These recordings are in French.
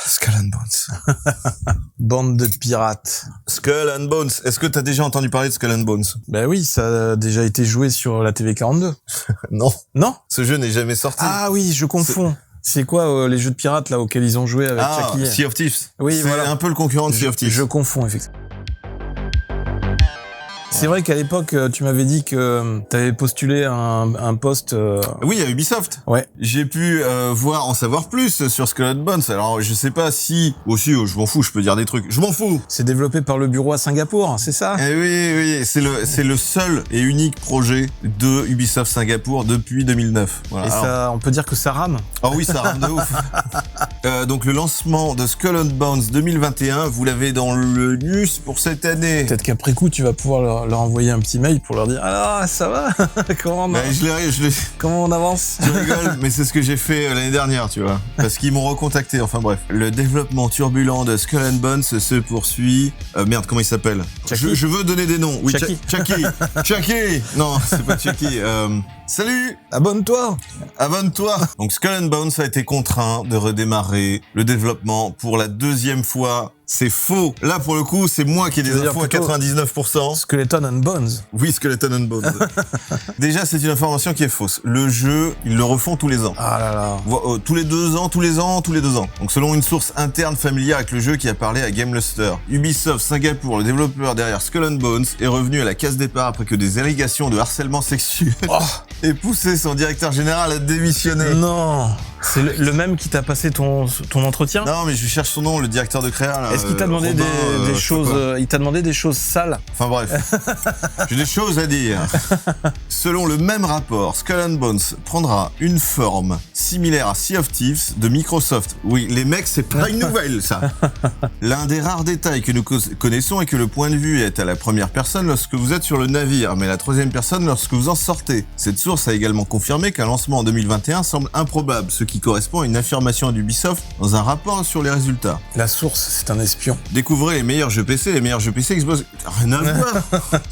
Skull and Bones. Bande de pirates. Skull and Bones. Est-ce que t'as déjà entendu parler de Skull and Bones? Ben oui, ça a déjà été joué sur la TV 42. Non. Non? Ce jeu n'est jamais sorti. Ah oui, je confonds. C'est quoi les jeux de pirates là auxquels ils ont joué avec Chucky? Sea of Thieves. Oui, c'est voilà. un peu le concurrent de Sea of Thieves. Je confonds, effectivement. C'est vrai qu'à l'époque, tu m'avais dit que t'avais postulé un poste... Oui, à Ubisoft. Ouais. J'ai pu en savoir plus sur Skull and Bones. Alors, je sais pas si... Aussi, je m'en fous, je peux dire des trucs. Je m'en fous. C'est développé par le bureau à Singapour, c'est ça? Eh oui, c'est le seul et unique projet de Ubisoft Singapour depuis 2009. Voilà. Et ça, on peut dire que ça rame? Ah oui, ça rame de ouf. Donc, le lancement de Skull and Bones 2021, vous l'avez dans le news pour cette année. Peut-être qu'après coup, tu vas pouvoir leur envoyer un petit mail pour leur dire « Alors, ça va? Comment on avance ?» Je rigole, mais c'est ce que j'ai fait l'année dernière, tu vois. Parce qu'ils m'ont recontacté, enfin bref. Le développement turbulent de Skull and Bones se poursuit. Merde, comment il s'appelle? Je veux donner des noms. Oui, Chucky. Chucky. Non, c'est pas Chucky. Salut! Abonne-toi! Donc Skull and Bones a été contraint de redémarrer le développement pour la deuxième fois. C'est faux. Là, pour le coup, c'est moi qui ai des infos à 99%. Skeleton and Bones. Oui, Skeleton and Bones. Déjà, c'est une information qui est fausse. Le jeu, ils le refont tous les ans. Ah là là. Tous les 2 ans. Donc, selon une source interne familière avec le jeu qui a parlé à Game Luster, Ubisoft Singapour, le développeur derrière Skull and Bones, est revenu à la case départ après que des allégations de harcèlement sexuel aient poussé son directeur général à démissionner. Non. C'est le même qui t'a passé ton entretien? Non, mais je cherche son nom, le directeur de créa, là. Est-ce qu'il t'a demandé des choses, il t'a demandé des choses sales? Enfin bref. J'ai des choses à dire. Selon le même rapport, Skull and Bones prendra une forme similaire à Sea of Thieves de Microsoft. Oui, les mecs, c'est pas une nouvelle, ça. L'un des rares détails que nous connaissons est que le point de vue est à la première personne lorsque vous êtes sur le navire, mais à la troisième personne lorsque vous en sortez. Cette source a également confirmé qu'un lancement en 2021 semble improbable, ce qui correspond à une affirmation d'Ubisoft dans un rapport sur les résultats. La source, c'est un espion. Découvrez les meilleurs jeux PC, Xbox... Rien à voir.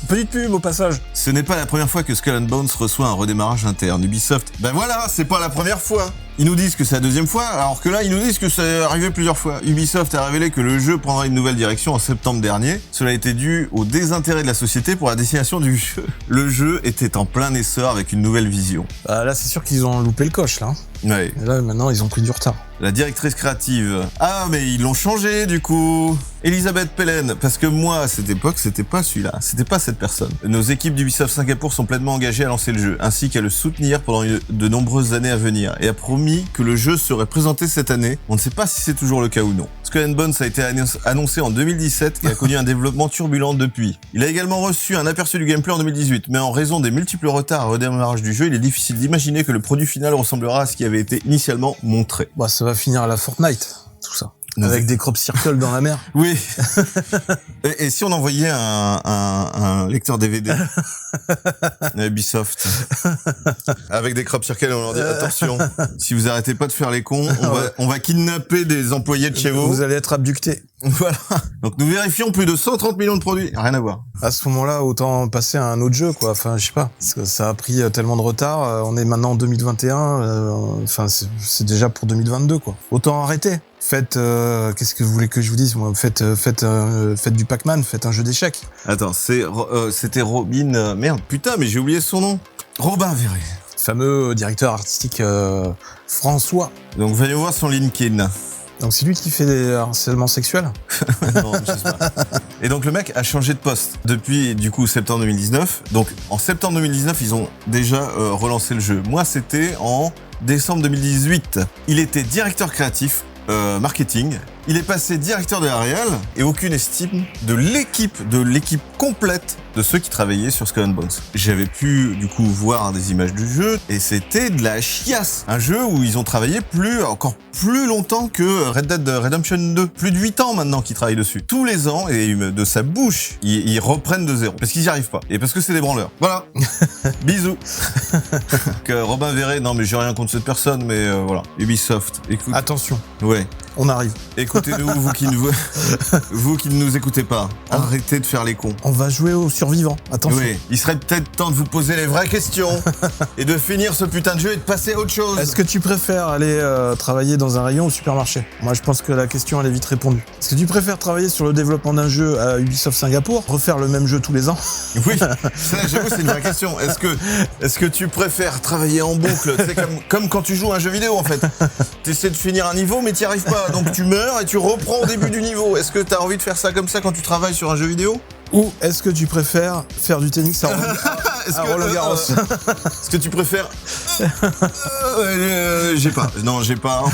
Petite pub au passage. Ce n'est pas la première fois que Skull and Bones reçoit un redémarrage interne. Ubisoft, ben voilà, c'est pas la première fois. Ils nous disent que c'est la deuxième fois, alors que là, ils nous disent que c'est arrivé plusieurs fois. Ubisoft a révélé que le jeu prendra une nouvelle direction en septembre dernier. Cela a été dû au désintérêt de la société pour la destination du jeu. Le jeu était en plein essor avec une nouvelle vision. Là, c'est sûr qu'ils ont loupé le coche, là. Ouais. Et là, maintenant, ils ont pris du retard. La directrice créative. Ah, mais ils l'ont changé, du coup. Elisabeth Pellen. Parce que moi, à cette époque, c'était pas celui-là. C'était pas cette personne. Nos équipes d'Ubisoft Singapour sont pleinement engagées à lancer le jeu, ainsi qu'à le soutenir pendant de nombreuses années à venir, et a promis que le jeu serait présenté cette année. On ne sait pas si c'est toujours le cas ou non. Skull and Bones a été annoncé en 2017 et a connu un développement turbulent depuis. Il a également reçu un aperçu du gameplay en 2018, mais en raison des multiples retards à redémarrage du jeu, il est difficile d'imaginer que le produit final ressemblera à ce qui avait été initialement montré. Bah, ça va finir à la Fortnite, tout ça. Avec des crop circles dans la mer. Oui. Et si on envoyait un lecteur DVD à Ubisoft avec des crop circles, on leur dit attention, si vous arrêtez pas de faire les cons, on va kidnapper des employés de chez vous. Vous allez être abductés. Voilà. Donc nous vérifions plus de 130 millions de produits. Rien à voir. À ce moment-là, autant passer à un autre jeu, quoi. Enfin, je sais pas. Parce que ça a pris tellement de retard. On est maintenant en 2021. Enfin, c'est déjà pour 2022, quoi. Autant arrêter. Faites, qu'est-ce que vous voulez que je vous dise, moi? Faites du Pac-Man, faites un jeu d'échecs. Attends, c'était Robin, merde, putain, mais j'ai oublié son nom. Robin Verret. Fameux directeur artistique, François. Donc, venez voir son LinkedIn. Donc, c'est lui qui fait des harcèlements sexuels? Non, je sais pas. Et donc, le mec a changé de poste depuis, du coup, septembre 2019. Donc, en septembre 2019, ils ont déjà relancé le jeu. Moi, c'était en décembre 2018. Il était directeur créatif, marketing. Il est passé directeur de la réal et aucune estime de l'équipe complète de ceux qui travaillaient sur Skull and Bones. J'avais pu du coup voir des images du jeu et c'était de la chiasse. Un jeu où ils ont travaillé encore plus longtemps que Red Dead Redemption 2. Plus de 8 ans maintenant qu'ils travaillent dessus. Tous les ans, et de sa bouche, ils reprennent de zéro. Parce qu'ils n'y arrivent pas. Et parce que c'est des branleurs. Voilà. Bisous. Que Robin Verret, non mais j'ai rien contre cette personne, mais voilà. Ubisoft, écoute. Attention. Ouais. On arrive. Écoutez-nous, vous qui ne nous écoutez pas. Arrêtez de faire les cons. On va jouer aux survivants. Attention. Oui, il serait peut-être temps de vous poser les vraies questions et de finir ce putain de jeu et de passer à autre chose. Est-ce que tu préfères aller travailler dans un rayon au supermarché? Moi, je pense que la question, elle est vite répondue. Est-ce que tu préfères travailler sur le développement d'un jeu à Ubisoft Singapour, refaire le même jeu tous les ans? Oui, ça, j'avoue, c'est une vraie question. Est-ce que tu préfères travailler en boucle? C'est comme quand tu joues à un jeu vidéo, en fait. Tu essaies de finir un niveau, mais t'y arrives pas. Donc tu meurs et tu reprends au début du niveau. Est-ce que t'as envie de faire ça comme ça quand tu travailles sur un jeu vidéo? Ou est-ce que tu préfères faire du tennis à Roland Garros? Est-ce que tu préfères... j'ai pas. Non, j'ai pas.